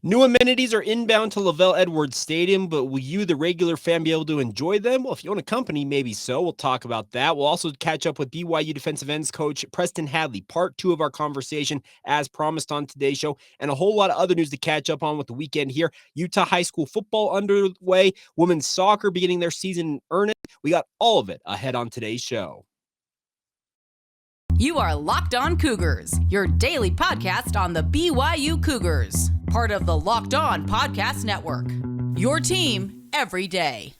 New amenities are inbound to Lavell Edwards Stadium, but will you, the regular fan, be able to enjoy them? Well, if you own a company, maybe so. We'll talk about that. We'll also catch up with BYU defensive ends coach Preston Hadley, part two of our conversation, as promised on today's show, and a whole lot of other news to catch up on with the weekend here. Utah high school football underway, women's soccer beginning their season in earnest. We got all of it ahead on today's show. You are Locked On Cougars, your daily podcast on the BYU Cougars, part of the Locked On Podcast Network. Your team every day.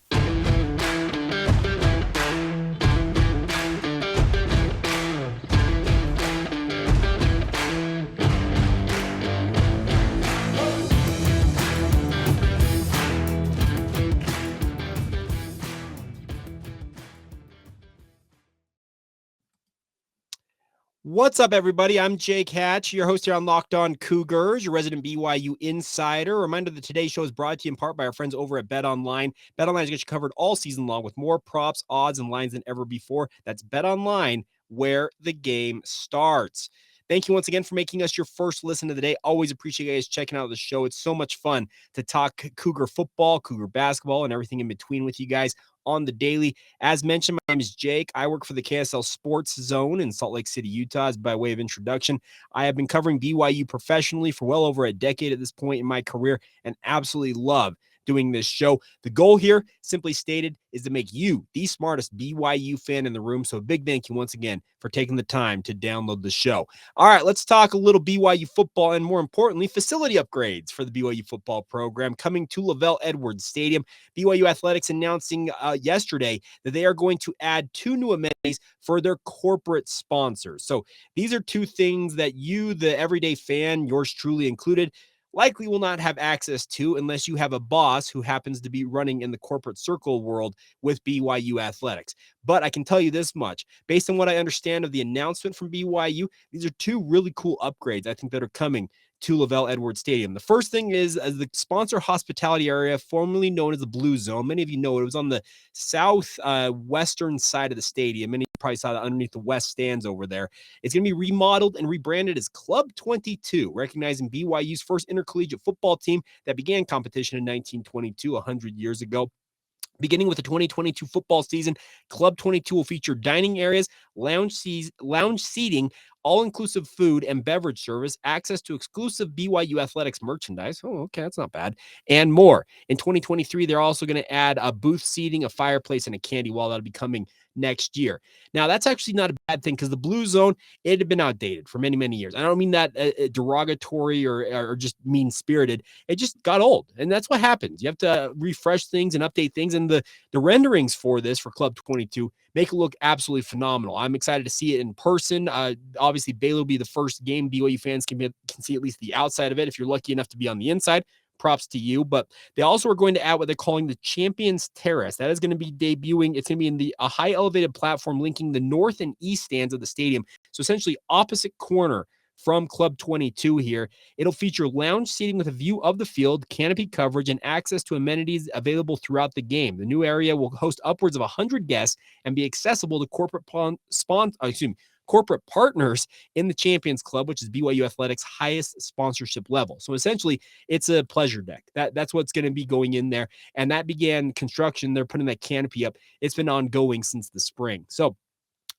What's up, everybody? I'm Jake Hatch, your host here on Locked On Cougars, your resident BYU insider. A reminder that today's show is brought to you in part by our friends over at BetOnline. BetOnline has got you covered all season long with more props, odds, and lines than ever before. That's BetOnline, where the game starts. Thank you once again for making us your first listen of the day. Always appreciate you guys checking out the show. It's so much fun to talk Cougar football, Cougar basketball, and everything in between with you guys on the daily. As mentioned, my name is Jake. I work for the KSL Sports Zone in Salt Lake City, Utah. As by way of introduction, I have been covering BYU professionally for well over a decade at this point in my career and absolutely love doing this show. The goal here, simply stated, is to make you the smartest BYU fan in the room. So a big thank you once again for taking the time to download the show. All right, let's talk a little BYU football and, more importantly, facility upgrades for the BYU football program coming to Lavell Edwards Stadium. BYU Athletics announcing yesterday that they are going to add two new amenities for their corporate sponsors. So these are two things that you, the everyday fan, yours truly included, likely will not have access to unless you have a boss who happens to be running in the corporate circle world with BYU Athletics. But I can tell you this much, based on what I understand of the announcement from BYU, these are two really cool upgrades I think that are coming to Lavell Edwards Stadium. The first thing is as the sponsor hospitality area, formerly known as the Blue Zone. Many of you know it was on the south western side of the stadium. Many probably saw that underneath the west stands over there. It's going to be remodeled and rebranded as Club 22, recognizing BYU's first intercollegiate football team that began competition in 1922, 100 years ago. Beginning with the 2022 football season, Club 22 will feature dining areas, lounge seating, all-inclusive food and beverage service, access to exclusive BYU Athletics merchandise. Oh, okay, that's not bad. And more. In 2023, they're also going to add a booth seating, a fireplace, and a candy wall that'll be coming next year. Now, that's actually not a bad thing because the Blue Zone, it had been outdated for many, many years. I don't mean that derogatory or just mean-spirited. It just got old, and that's what happens. You have to refresh things and update things, and the renderings for this, for Club 22, make it look absolutely phenomenal. I'm excited to see it in person. Obviously, Baylor will be the first game. BYU fans can see at least the outside of it. If you're lucky enough to be on the inside, props to you. But they also are going to add what they're calling the Champions Terrace. That is going to be debuting. It's going to be in a high elevated platform linking the north and east stands of the stadium. So essentially opposite corner from Club 22 here. It'll feature lounge seating with a view of the field, canopy coverage, and access to amenities available throughout the game. The new area will host upwards of 100 guests and be accessible to corporate partners in the Champions Club, which is BYU Athletics' highest sponsorship level. So essentially, it's a pleasure deck. That's what's going to be going in there. And that began construction. They're putting that canopy up. It's been ongoing since the spring. So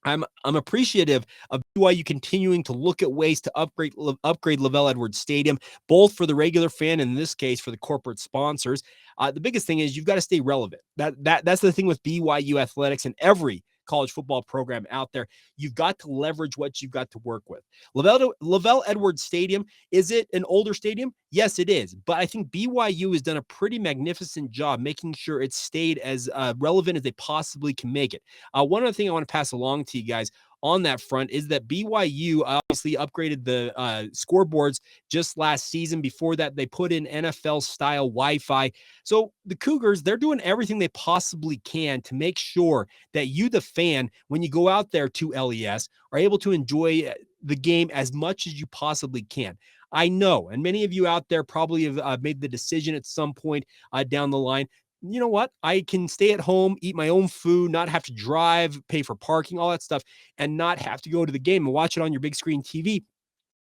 I'm appreciative of BYU continuing to look at ways to upgrade Lavell Edwards Stadium, both for the regular fan and in this case for the corporate sponsors. The biggest thing is you've got to stay relevant. That's the thing with BYU Athletics and every college football program out there. You've got to leverage what you've got to work with. Lavell Edwards Stadium, is it an older stadium? Yes, it is. But I think BYU has done a pretty magnificent job making sure it's stayed as relevant as they possibly can make it. One other thing I want to pass along to you guys on that front is that BYU obviously upgraded the scoreboards just last season. Before that, they put in NFL-style Wi-Fi. So the Cougars, they're doing everything they possibly can to make sure that you, the fan, when you go out there to LES, are able to enjoy the game as much as you possibly can. I know, and many of you out there probably have made the decision at some point down the line, you know what? I can stay at home, eat my own food, not have to drive, pay for parking, all that stuff, and not have to go to the game and watch it on your big screen TV.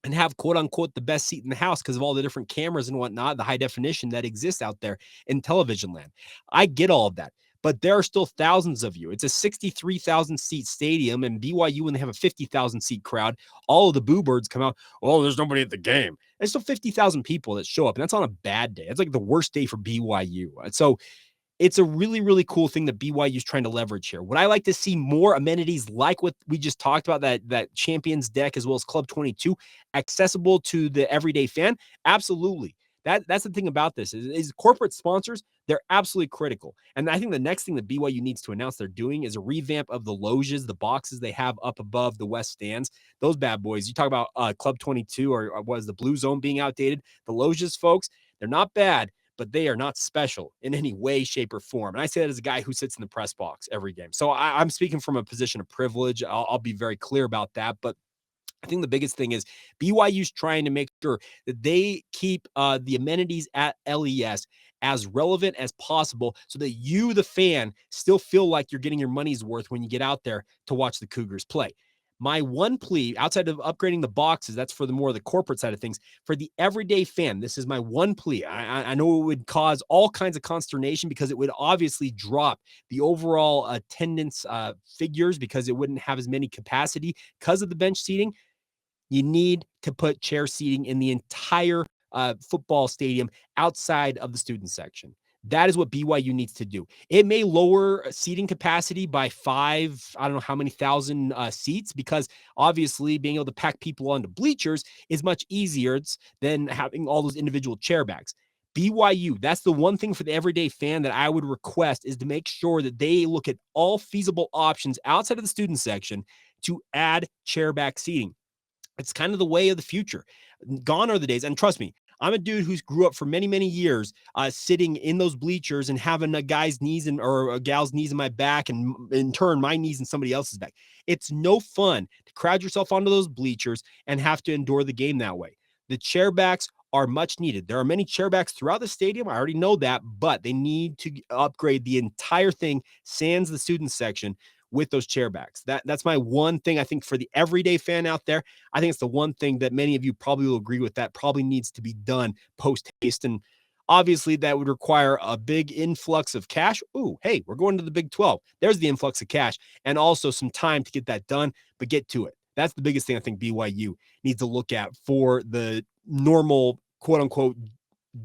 and have quote unquote the best seat in the house because of all the different cameras and whatnot, the high definition that exists out there in television land. I get all of that, but there are still thousands of you. It's a 63,000 seat stadium, and BYU, when they have a 50,000 seat crowd, all of the boo birds come out. Oh, there's nobody at the game. There's still 50,000 people that show up, and that's on a bad day. It's like the worst day for BYU. So it's a really, really cool thing that BYU is trying to leverage here. Would I like to see more amenities like what we just talked about, that Champions Deck as well as Club 22, accessible to the everyday fan? Absolutely. That's the thing about this is corporate sponsors, they're absolutely critical. And I think the next thing that BYU needs to announce they're doing is a revamp of the loges, the boxes they have up above the west stands. Those bad boys, you talk about Club 22 or was the Blue Zone being outdated? The loges, folks, they're not bad, but they are not special in any way, shape, or form. And I say that as a guy who sits in the press box every game. So I'm speaking from a position of privilege. I'll be very clear about that. But I think the biggest thing is BYU's trying to make sure that they keep the amenities at LES as relevant as possible so that you, the fan, still feel like you're getting your money's worth when you get out there to watch the Cougars play. My one plea, outside of upgrading the boxes, that's for the more of the corporate side of things, for the everyday fan, this is my one plea. I know it would cause all kinds of consternation because it would obviously drop the overall attendance figures because it wouldn't have as many capacity because of the bench seating. You need to put chair seating in the entire football stadium outside of the student section. That is what BYU needs to do. It may lower seating capacity by I don't know how many thousand seats, because obviously being able to pack people onto bleachers is much easier than having all those individual chair backs. BYU, that's the one thing for the everyday fan that I would request, is to make sure that they look at all feasible options outside of the student section to add chair back seating. It's kind of the way of the future. Gone are the days. And trust me, I'm a dude who's grew up for many, many years sitting in those bleachers and having a guy's knees or a gal's knees in my back, and in turn, my knees in somebody else's back. It's no fun to crowd yourself onto those bleachers and have to endure the game that way. The chairbacks are much needed. There are many chairbacks throughout the stadium. I already know that, but they need to upgrade the entire thing, sans the student section, with those chairbacks. That's my one thing. I think for the everyday fan out there, I think it's the one thing that many of you probably will agree with, that probably needs to be done post haste. And obviously that would require a big influx of cash. Ooh, hey, we're going to the Big 12. There's the influx of cash, and also some time to get that done, but get to it. That's the biggest thing I think BYU needs to look at for the normal, quote unquote,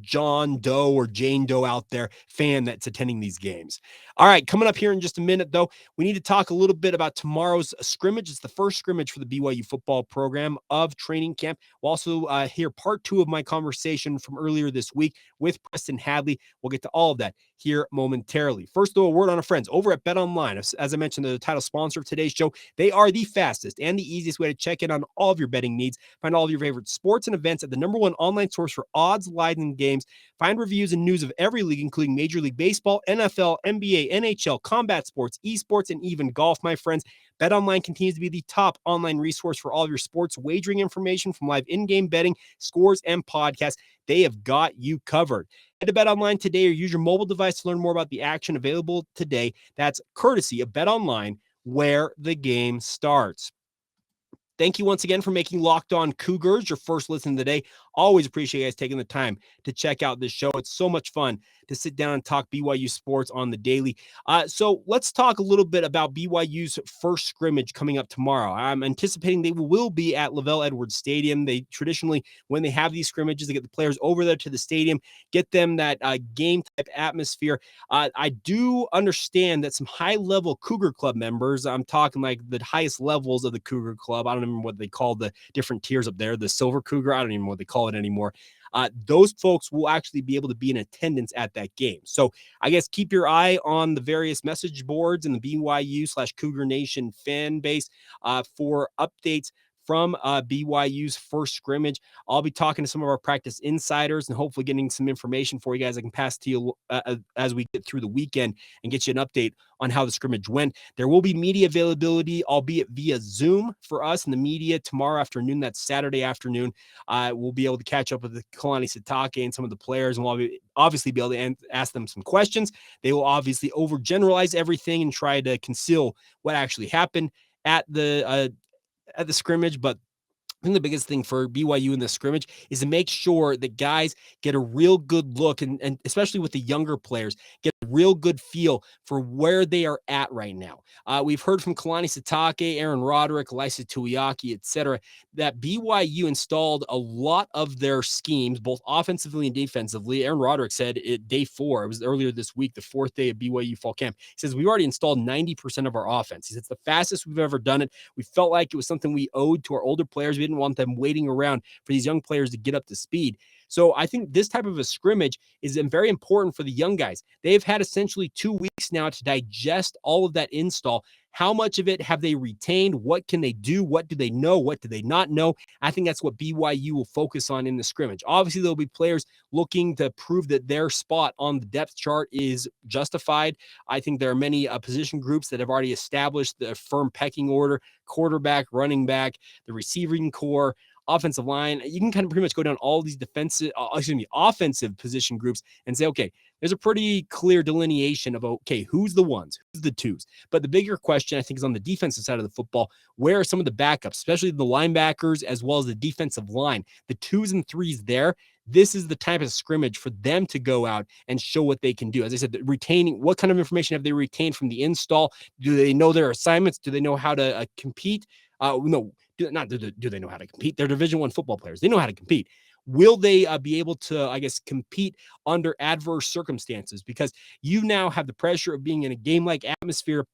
John Doe or Jane Doe out there fan that's attending these games. All right, coming up here in just a minute, though, we need to talk a little bit about tomorrow's scrimmage. It's the first scrimmage for the BYU football program of training camp. We'll also hear part 2 of my conversation from earlier this week with Preston Hadley. We'll get to all of that here momentarily. First, though, a word on our friends over at BetOnline. As I mentioned, the title sponsor of today's show. They are the fastest and the easiest way to check in on all of your betting needs. Find all of your favorite sports and events at the #1 online source for odds, lines, and games. Find reviews and news of every league, including Major League Baseball, NFL, NBA, NHL, combat sports, esports, and even golf, my friends. BetOnline continues to be the top online resource for all of your sports wagering information, from live in-game betting, scores, and podcasts. They have got you covered. Head to BetOnline today or use your mobile device to learn more about the action available today. That's courtesy of BetOnline, where the game starts. Thank you once again for making Locked On Cougars your first listen today. Always appreciate you guys taking the time to check out this show. It's so much fun to sit down and talk BYU sports on the daily. So let's talk a little bit about BYU's first scrimmage coming up tomorrow. I'm anticipating they will be at Lavell Edwards Stadium. They traditionally, when they have these scrimmages, they get the players over there to the stadium, get them that game type atmosphere. I do understand that some high-level Cougar Club members, I'm talking like the highest levels of the Cougar Club, I don't remember what they call the different tiers up there, the Silver Cougar, I don't even know what they call it anymore. Those folks will actually be able to be in attendance at that game. So I guess keep your eye on the various message boards in the BYU/Cougar Nation fan base for updates from BYU's first scrimmage. I'll be talking to some of our practice insiders and hopefully getting some information for you guys I can pass to you as we get through the weekend and get you an update on how the scrimmage went. There will be media availability, albeit via Zoom, for us in the media tomorrow afternoon. That's Saturday afternoon. We'll be able to catch up with the Kalani Sitake and some of the players, and we'll obviously be able to ask them some questions. They will obviously overgeneralize everything and try to conceal what actually happened at the scrimmage, but I think the biggest thing for BYU in the scrimmage is to make sure that guys get a real good look, and especially with the younger players, get a real good feel for where they are at right now. We've heard from Kalani Sitake, Aaron Roderick, Lysa Tuiaki, etc., that BYU installed a lot of their schemes, both offensively and defensively. Aaron Roderick said it day 4, it was earlier this week, the 4th day of BYU fall camp. He says, we've already installed 90% of our offense. He says, it's the fastest we've ever done it. We felt like it was something we owed to our older players. We didn't want them waiting around for these young players to get up to speed. So I think this type of a scrimmage is very important for the young guys. They've had essentially 2 weeks now to digest all of that install. How much of it have they retained? What can they do? What do they know? What do they not know? I think that's what BYU will focus on in the scrimmage. Obviously, there'll be players looking to prove that their spot on the depth chart is justified. I think there are many position groups that have already established the firm pecking order: quarterback, running back, the receiving core, offensive line. You can kind of pretty much go down all these offensive position groups and say, okay, there's a pretty clear delineation of, okay, who's the ones, who's the twos. But the bigger question, I think, is on the defensive side of the football. Where are some of the backups, especially the linebackers as well as the defensive line, the 2s and 3s there? This is the type of scrimmage for them to go out and show what they can do. As I said, retaining, what kind of information have they retained from the install? Do they know their assignments? Do they know how to compete? No, do they know how to compete? They're Division I football players. They know how to compete. Will they be able to, I guess, compete under adverse circumstances? Because you now have the pressure of being in a game-like atmosphere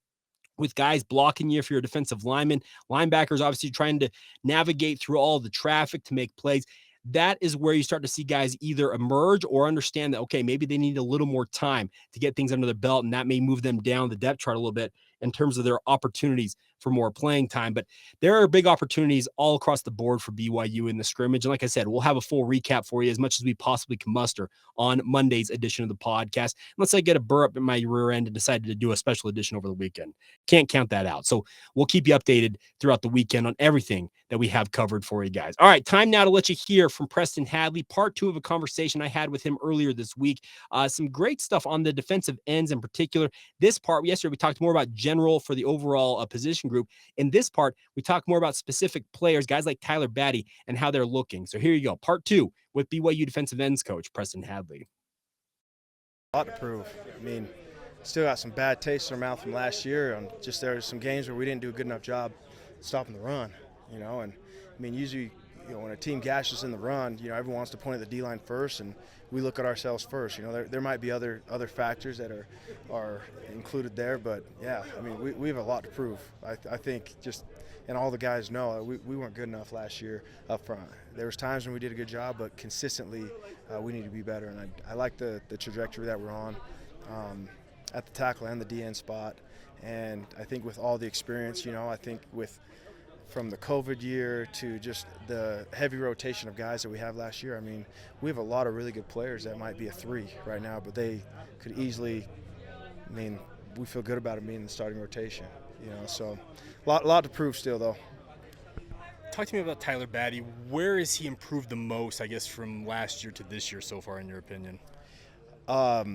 with guys blocking you if you're a defensive lineman, linebackers obviously trying to navigate through all the traffic to make plays. That is where you start to see guys either emerge or understand that, okay, maybe they need a little more time to get things under their belt, and that may move them down the depth chart a little bit in terms of their opportunities for more playing time. But there are big opportunities all across the board for BYU in the scrimmage. And like I said, we'll have a full recap for you as much as we possibly can muster on Monday's edition of the podcast. Unless I get a burr up in my rear end and decided to do a special edition over the weekend. Can't count that out. So we'll keep you updated throughout the weekend on everything that we have covered for you guys. All right, time now to let you hear from Preston Hadley, part 2 of a conversation I had with him earlier this week. Some great stuff on the defensive ends in particular. This part, yesterday, we talked more about general for the overall position group. In this part, we talk more about specific players, guys like Tyler Batty, and how they're looking. So here you go, part 2 with BYU defensive ends coach Preston Hadley. A lot to prove. I mean, still got some bad taste in our mouth from last year. Just there were some games where we didn't do a good enough job stopping the run, and I mean, usually, when a team gashes in the run, everyone wants to point at the D-line first, and we look at ourselves first. There might be other factors that are included there, but yeah, I mean, we have a lot to prove. I think and all the guys know we weren't good enough last year up front. There was times when we did a good job, but consistently we need to be better. And I like the trajectory that we're on at the tackle and the DN spot. And I think with all the experience, I think from the COVID year to just the heavy rotation of guys that we have last year, I mean, we have a lot of really good players that might be a 3 right now, but they could easily, we feel good about them being in the starting rotation, so a lot to prove still, though. Talk to me about Tyler Batty. Where has he improved the most, I guess, from last year to this year so far, in your opinion? Well,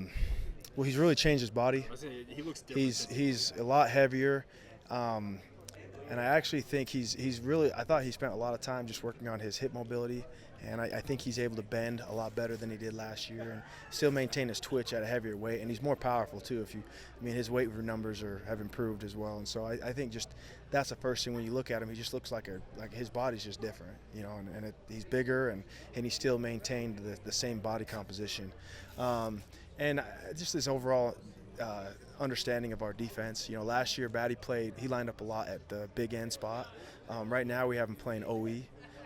he's really changed his body. He looks different. He's a lot heavier. And I actually think he's really – I thought he spent a lot of time just working on his hip mobility, and I think he's able to bend a lot better than he did last year and still maintain his twitch at a heavier weight. And he's more powerful too. His weight numbers have improved as well. And so I think just that's the first thing when you look at him. He just looks like his body's just different, he's bigger and he still maintained the same body composition. And just this overall understanding of our defense. Last year Batty he lined up a lot at the big end spot. Right now we have him playing OE,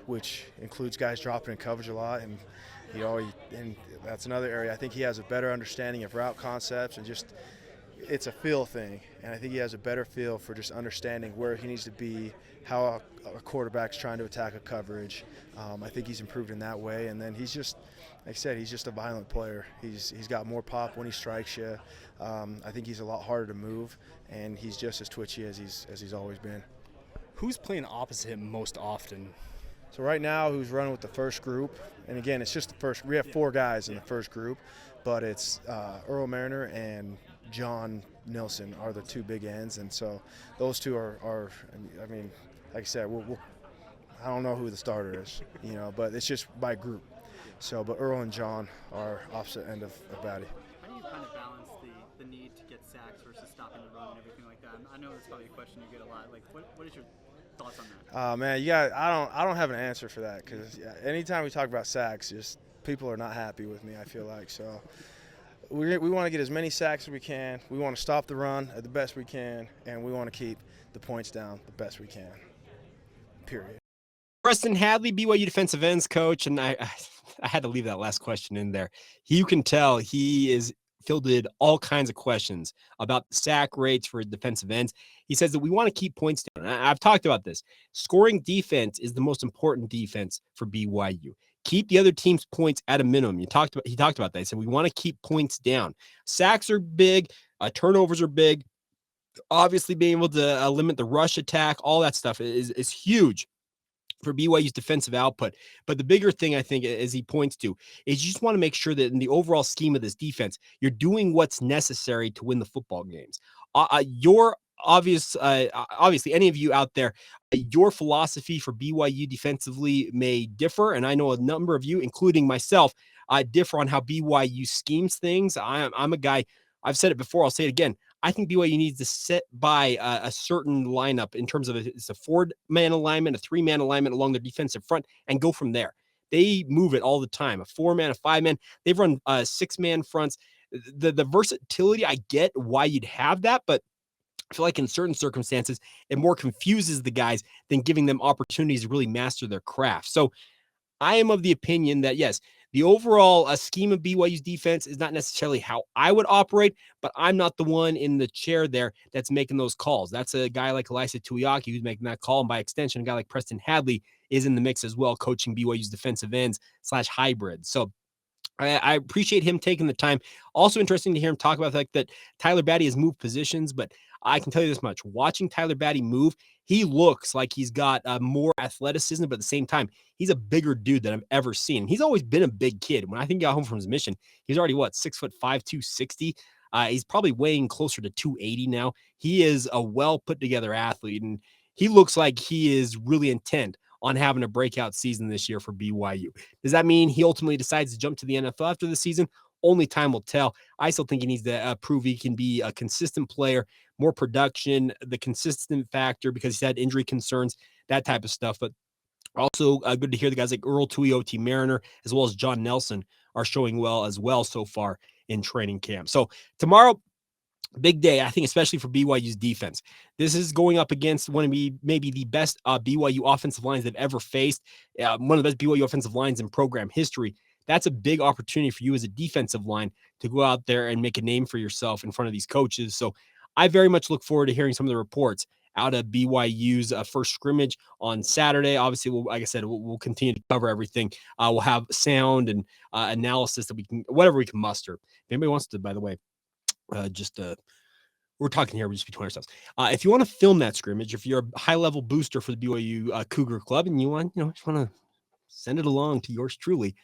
which includes guys dropping in coverage a lot, and and that's another area. I think he has a better understanding of route concepts and just it's a feel thing. And I think he has a better feel for just understanding where he needs to be, how a quarterback's trying to attack a coverage. I think he's improved in that way. And then he's just, like I said, he's just a violent player. He's got more pop when he strikes you. I think he's a lot harder to move, and he's just as twitchy as he's always been. Who's playing opposite him most often? So right now, who's running with the first group, and again, it's just the first. We have 4 guys in the first group, but it's Earl Mariner and John Nilsson are the 2 big ends, and so those 2 are I mean, like I said, I don't know who the starter is, but it's just by group. So, but Earl and John are opposite end of Batty. How do you kind of balance the need to get sacks versus stopping the run and everything like that? I know it's probably a question you get a lot. Like, what is your thoughts on that? Man, I don't have an answer for that because anytime we talk about sacks, just people are not happy with me, I feel like. So we want to get as many sacks as we can. We want to stop the run the best we can, and we want to keep the points down the best we can, period. Preston Hadley, BYU defensive ends coach, and I had to leave that last question in there. You can tell he is fielded all kinds of questions about the sack rates for defensive ends. He says that we want to keep points down. I've talked about this. Scoring defense is the most important defense for BYU. Keep the other team's points at a minimum. He talked about that. He said we want to keep points down. Sacks are big. Turnovers are big. Obviously, being able to limit the rush attack, all that stuff is huge for BYU's defensive output. But the bigger thing, I think, as he points to, is you just want to make sure that in the overall scheme of this defense, you're doing what's necessary to win the football games. Obviously, any of you out there, your philosophy for BYU defensively may differ, and I know a number of you, including myself, differ on how BYU schemes things. I'm a guy, I've said it before, I'll say it again. I think BYU needs to sit by a certain lineup in terms of it's a 4-man alignment, a 3-man alignment along their defensive front, and go from there. They move it all the time, a 4-man, a 5-man. They've run 6-man fronts. The versatility, I get why you'd have that, but I feel like in certain circumstances, it more confuses the guys than giving them opportunities to really master their craft. So I am of the opinion that, yes, the overall scheme of BYU's defense is not necessarily how I would operate, but I'm not the one in the chair there that's making those calls. That's a guy like Tuioti who's making that call, and by extension, a guy like Preston Hadley is in the mix as well, coaching BYU's defensive ends / hybrid. So I appreciate him taking the time. Also interesting to hear him talk about the fact that Tyler Batty has moved positions, but I can tell you this much. Watching Tyler Batty move, he looks like he's got more athleticism, but at the same time, he's a bigger dude than I've ever seen. He's always been a big kid. When I think he got home from his mission, he's already, 6'5", 260. He's probably weighing closer to 280 now. He is a well put together athlete, and he looks like he is really intent on having a breakout season this year for BYU. Does that mean he ultimately decides to jump to the NFL after the season? Only time will tell. I still think he needs to prove he can be a consistent player, more production, the consistent factor because he's had injury concerns, that type of stuff. But also good to hear the guys like Earl Tuioti-Mariner as well as John Nelson are showing well as well so far in training camp. So tomorrow, big day, I think, especially for BYU's defense. This is going up against one of maybe the best BYU offensive lines they've ever faced, one of the best BYU offensive lines in program history. That's a big opportunity for you as a defensive line to go out there and make a name for yourself in front of these coaches. So I very much look forward to hearing some of the reports out of BYU's first scrimmage on Saturday. Obviously, like I said, we'll continue to cover everything. We'll have sound and analysis that whatever we can muster. If anybody wants to, by the way, we're talking here just between ourselves. If you want to film that scrimmage, if you're a high-level booster for the BYU Cougar Club and you just want to send it along to yours truly,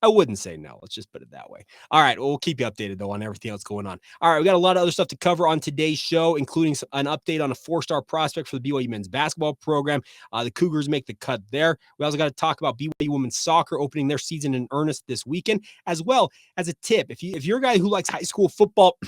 I wouldn't say no. Let's just put it that way. All right. Well, we'll keep you updated, though, on everything else going on. All right. We got a lot of other stuff to cover on today's show, including an update on a 4-star prospect for the BYU men's basketball program. The Cougars make the cut there. We also got to talk about BYU women's soccer opening their season in earnest this weekend, as well as a tip. If you're a guy who likes high school football,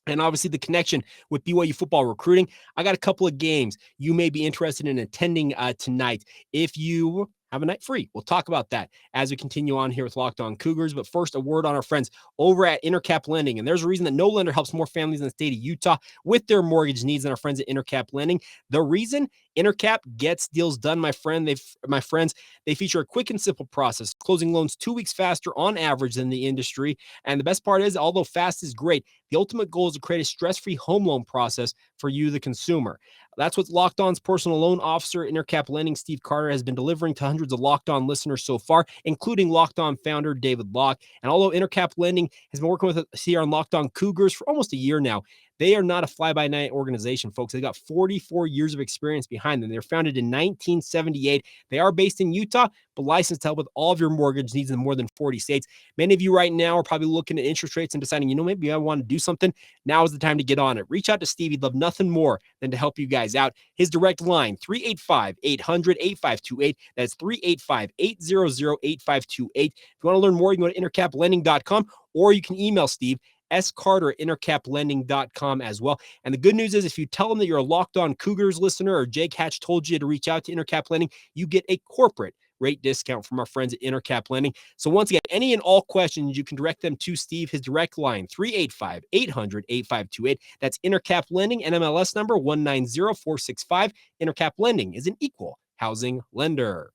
and obviously the connection with BYU football recruiting, I got a couple of games you may be interested in attending tonight if you have a night free. We'll talk about that as we continue on here with Locked On Cougars. But first, a word on our friends over at Intercap Lending. And there's a reason that no lender helps more families in the state of Utah with their mortgage needs than our friends at Intercap Lending. The reason Intercap gets deals done, my friends, they feature a quick and simple process, closing loans 2 weeks faster on average than the industry. And the best part is, although fast is great, the ultimate goal is to create a stress-free home loan process for you, the consumer. That's what Locked On's personal loan officer, Intercap Lending, Steve Carter, has been delivering to hundreds of Locked On listeners so far, including Locked On founder David Locke. And although Intercap Lending has been working with us here on Locked On Cougars for almost a year now, They are not a fly-by-night organization, folks. They got 44 years of experience behind them. They were founded in 1978. They are based in Utah, but licensed to help with all of your mortgage needs in more than 40 states. Many of you right now are probably looking at interest rates and deciding, maybe I want to do something. Now is the time to get on it. Reach out to Steve. He'd love nothing more than to help you guys out. His direct line, 385-800-8528. That's 385-800-8528. If you want to learn more, you can go to intercaplending.com, or you can email Steve, scarter@intercaplending.com as well. And the good news is, if you tell them that you're a Locked On Cougars listener or Jake Hatch told you to reach out to Intercap Lending, you get a corporate rate discount from our friends at Intercap Lending. So once again, any and all questions, you can direct them to Steve. His direct line, 385-800-8528. That's Intercap Lending, NMLS number 190465. Intercap Lending is an equal housing lender.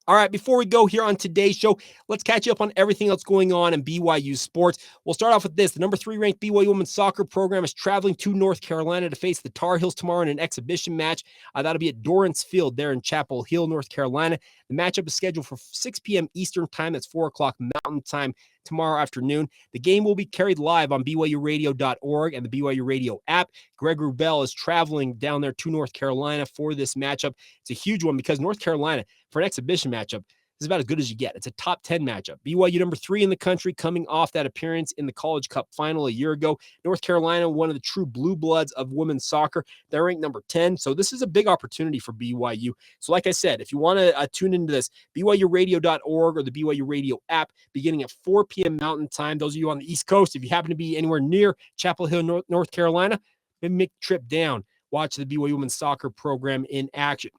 All right, before we go here on today's show, let's catch you up on everything that's going on in BYU sports. We'll start off with this. The number 3 ranked BYU women's soccer program is traveling to North Carolina to face the Tar Heels tomorrow in an exhibition match. That'll be at Dorrance Field there in Chapel Hill, North Carolina. The matchup is scheduled for 6 p.m. Eastern time. That's 4 o'clock Mountain time tomorrow afternoon. The game will be carried live on BYURadio.org and the BYU Radio app. Greg Wrubell is traveling down there to North Carolina for this matchup. It's a huge one because North Carolina, for an exhibition matchup, is about as good as you get. It's a top 10 matchup. BYU number 3 in the country, coming off that appearance in the College Cup final a year ago. North Carolina, one of the true blue bloods of women's soccer. They're ranked number 10. So this is a big opportunity for BYU. So like I said, if you want to tune into this, BYURadio.org or the BYU Radio app, beginning at 4 p.m. Mountain time. Those of you on the East Coast, if you happen to be anywhere near Chapel Hill, North Carolina, maybe make a trip down. Watch the BYU women's soccer program in action.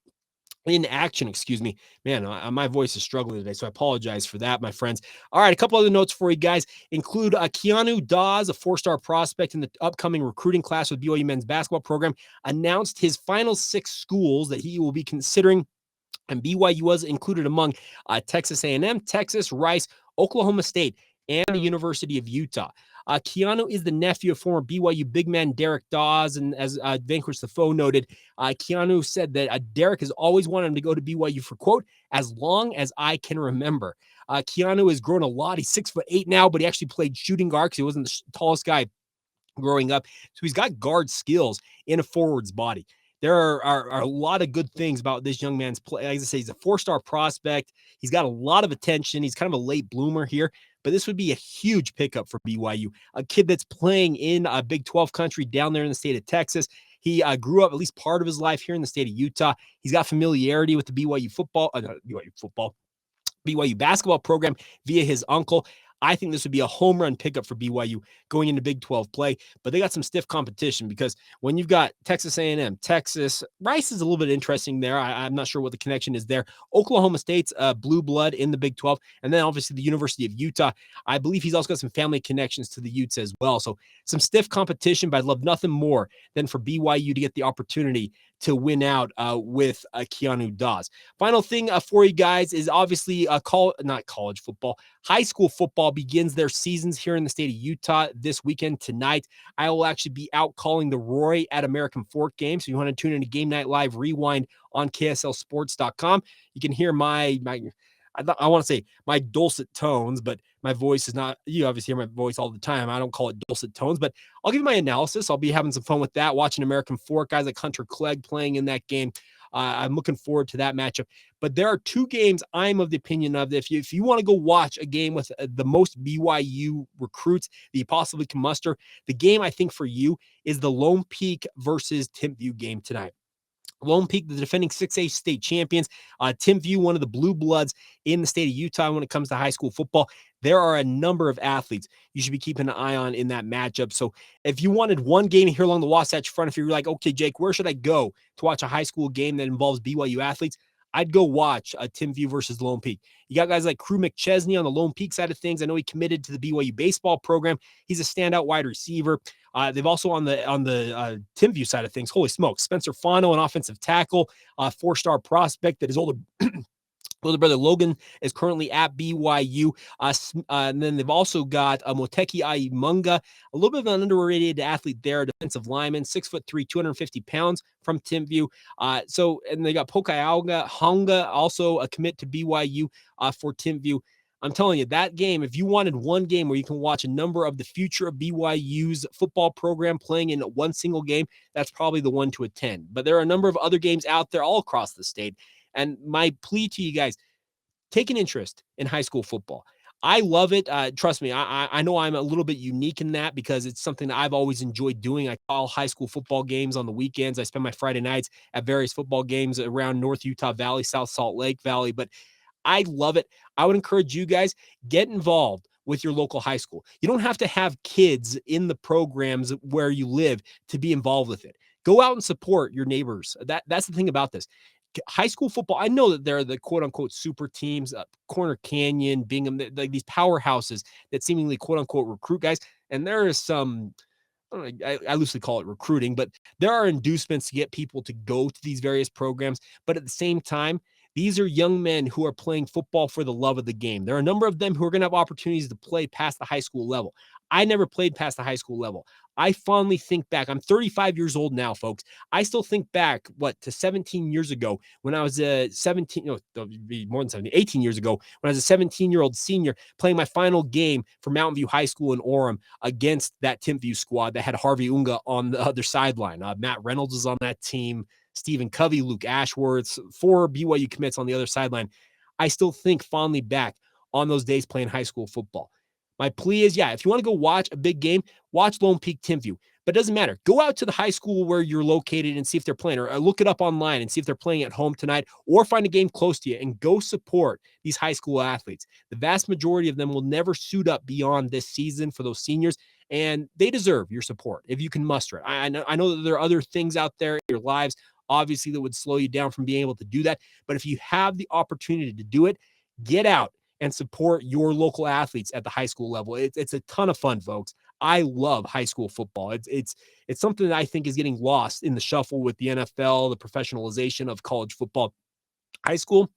Excuse me. Man, my voice is struggling today, so I apologize for that, my friends. All right, a couple other notes for you guys include Keanu Dawes, a 4-star prospect in the upcoming recruiting class with BYU men's basketball program, announced his final 6 schools that he will be considering, and BYU was included among Texas A&M, Texas, Rice, Oklahoma State, and the University of Utah. Keanu is the nephew of former BYU big man Derek Dawes, and as Vanquish the Foe noted, Keanu said that Derek has always wanted him to go to BYU for, quote, as long as I can remember. Keanu has grown a lot. He's 6'8" now, but he actually played shooting guard because he wasn't the tallest guy growing up. So he's got guard skills in a forward's body. There are a lot of good things about this young man's play. Like I say, he's a 4-star prospect. He's got a lot of attention. He's kind of a late bloomer here, but this would be a huge pickup for BYU. A kid that's playing in a Big 12 country down there in the state of Texas. He grew up at least part of his life here in the state of Utah. He's got familiarity with the BYU basketball program via his uncle. I think this would be a home run pickup for BYU going into Big 12 play, but they got some stiff competition because when you've got Texas A&M, Texas, Rice is a little bit interesting there. I'm not sure what the connection is there. Oklahoma State's blue blood in the Big 12, and then obviously the University of Utah. I believe he's also got some family connections to the Utes as well. So some stiff competition, but I'd love nothing more than for BYU to get the opportunity to win out with Keanu Dawes. Final thing for you guys is obviously not college football. High school football begins their seasons here in the state of Utah this weekend tonight. I will actually be out calling the Roy at American Fork game. So if you want to tune into Game Night Live Rewind on KSLSports.com, you can hear my I want to say my dulcet tones, but my voice is not, you obviously hear my voice all the time. I don't call it dulcet tones, but I'll give you my analysis. I'll be having some fun with that, watching American Fork, guys like Hunter Clegg playing in that game. I'm looking forward to that matchup. But there are 2 games I'm of the opinion of that if you want to go watch a game with the most BYU recruits that you possibly can muster, the game I think for you is the Lone Peak versus Timpview game tonight. Lone Peak, the defending 6A state champions. Timpview, one of the blue bloods in the state of Utah when it comes to high school football. There are a number of athletes you should be keeping an eye on in that matchup. So if you wanted one game here along the Wasatch Front, if you're like, okay, Jake, where should I go to watch a high school game that involves BYU athletes? I'd go watch Timpview versus Lone Peak. You got guys like Crew McChesney on the Lone Peak side of things. I know he committed to the BYU baseball program. He's a standout wide receiver. They've also on the Timpview side of things, holy smokes, Spencer Fano, an offensive tackle, 4-star prospect that his older brother Logan is currently at BYU. And then they've also got Moteki Aimunga, a little bit of an underrated athlete there, a defensive lineman, 6'3", 250 pounds from Timpview. And they got Pokaiauga Honga, also a commit to BYU for Timpview. I'm telling you, that game, if you wanted one game where you can watch a number of the future of BYU's football program playing in one single game, that's probably the one to attend. But there are a number of other games out there all across the state. And my plea to you guys, take an interest in high school football. I love it. Trust me, I know I'm a little bit unique in that because it's something that I've always enjoyed doing. I call high school football games on the weekends. I spend my Friday nights at various football games around North Utah Valley, South Salt Lake Valley. But I love it. I would encourage you guys, get involved with your local high school. You don't have to have kids in the programs where you live to be involved with it. Go out and support your neighbors. That's the thing about this. High school football, I know that there are the quote unquote super teams, Corner Canyon, Bingham, like these powerhouses that seemingly quote unquote recruit guys. And there is some, I loosely call it recruiting, but there are inducements to get people to go to these various programs. But at the same time, these are young men who are playing football for the love of the game. There are a number of them who are going to have opportunities to play past the high school level. I never played past the high school level. I fondly think back. I'm 35 years old now, folks. I still think back, to 17 years ago when I was a 18 years ago when I was a 17-year-old senior playing my final game for Mountain View High School in Orem against that Timpview squad that had Harvey Unga on the other sideline. Matt Reynolds was on that team. Stephen Covey, Luke Ashworth, 4 BYU commits on the other sideline. I still think fondly back on those days playing high school football. My plea is, if you want to go watch a big game, watch Lone Peak Timpview. But it doesn't matter. Go out to the high school where you're located and see if they're playing, or look it up online and see if they're playing at home tonight, or find a game close to you and go support these high school athletes. The vast majority of them will never suit up beyond this season for those seniors, and they deserve your support if you can muster it. I know that there are other things out there in your lives, obviously, that would slow you down from being able to do that. But if you have the opportunity to do it, get out and support your local athletes at the high school level. It's a ton of fun, folks. I love high school football. It's something that I think is getting lost in the shuffle with the NFL, the professionalization of college football. High school,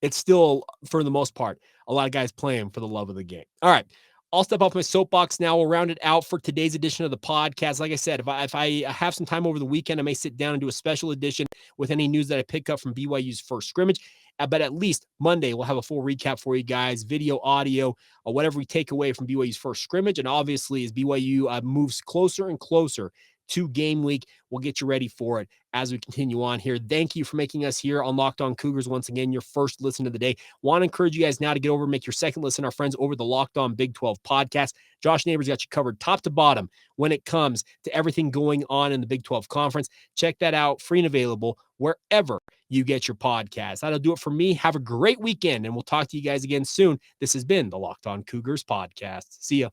it's still, for the most part, a lot of guys playing for the love of the game. All right. I'll step off my soapbox now. We'll round it out for today's edition of the podcast. Like I said, if I have some time over the weekend, I may sit down and do a special edition with any news that I pick up from BYU's first scrimmage. But at least Monday, we'll have a full recap for you guys, video, audio, or whatever we take away from BYU's first scrimmage. And obviously, as BYU moves closer and closer to game week, we'll get you ready for it as we continue on here. Thank you for making us here on Locked On Cougars once again your first listen of the day. Want to encourage you guys now to get over and make your second listen, our friends over the Locked On Big 12 podcast. Josh Neighbors got you covered top to bottom when it comes to everything going on in the Big 12 conference. Check that out, free and available wherever you get your podcast. That'll do it for me. Have a great weekend, and we'll talk to you guys again soon. This has been the Locked On Cougars podcast. See ya.